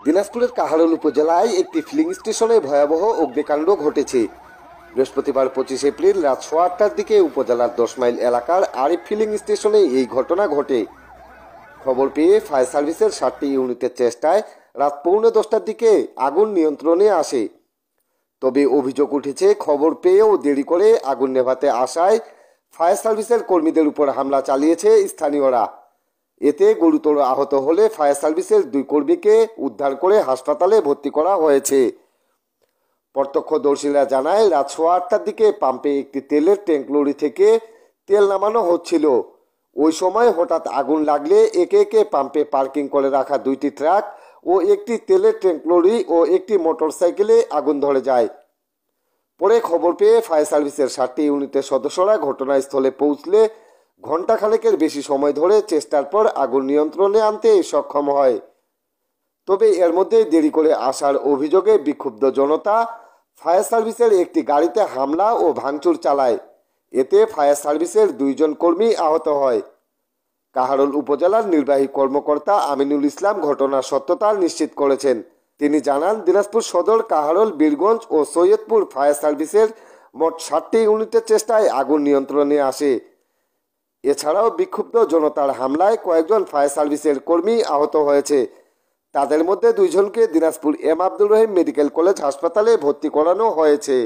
দিনাজপুরের কাহারোল উপজেলায় একটি ফিলিং স্টেশনে ভয়াবহ অগ্নিকাণ্ড ঘটেছে। বৃহস্পতিবার 25 এপ্রিল রাত 8টার দিকে উপজেলার 10 মাইল এলাকার আরিফ ফিলিং স্টেশনে এই ঘটনা ঘটে। খবর পেয়ে ফায়ার সার্ভিসের 7টি ইউনিটের চেষ্টায় রাত 9:45টার দিকে আগুন নিয়ন্ত্রণে আসে। তবে অভিযোগ উঠেছে, খবর পেয়েও দেরি করে আগুন নেভাতে আসায় ফায়ার সার্ভিসের কর্মীদের উপর হামলা চালিয়েছে স্থানীয়রা। এতে গুরুতর আহত হলে ফায়ার সার্ভিসের 2 কর্মীকে উদ্ধার করে হাসপাতালে ভর্তি করা হয়েছে। প্রত্যক্ষদর্শীরা জানায়, রাত 8টার দিকে পাম্পে একটি তেলের ট্যাঙ্ক লরি থেকে তেল নামানো হচ্ছিল। ওই সময় হঠাৎ আগুন লাগলে একে একে পাম্পে পার্কিং করে রাখা 2টি ট্রাক ও একটি তেলের ট্যাঙ্ক লরি ও একটি মোটরসাইকেলে আগুন ধরে যায়। পরে খবর পেয়ে ফায়ার সার্ভিসের 7টি ইউনিটের সদস্যরা ঘটনাস্থলে পৌঁছলে ঘণ্টাখানেকের বেশি সময় ধরে চেষ্টার পর আগুন নিয়ন্ত্রণে আনতে সক্ষম হয়। তবে এর মধ্যে দেরি করে আসার অভিযোগে বিক্ষুব্ধ জনতা ফায়ার সার্ভিসের একটি গাড়িতে হামলা ও ভাঙচুর চালায়। এতে ফায়ার সার্ভিসের 2 জন কর্মী আহত হয়। কাহারোল উপজেলার নির্বাহী কর্মকর্তা আমিনুল ইসলাম ঘটনার সত্যতা নিশ্চিত করেছেন। তিনি জানান, দিনাজপুর সদর, কাহারোল, বীরগঞ্জ ও সৈয়দপুর ফায়ার সার্ভিসের মোট 7টি ইউনিটের চেষ্টায় আগুন নিয়ন্ত্রণে আসে। এছাড়াও বিক্ষুব্ধ জনতার হামলায় কয়েকজন ফায়ার সার্ভিসের কর্মী আহত হয়েছে। তাদের মধ্যে 2 জনকে Dinajpur M Abdur Rahim medical college হাসপাতালে ভর্তি করানো হয়েছে।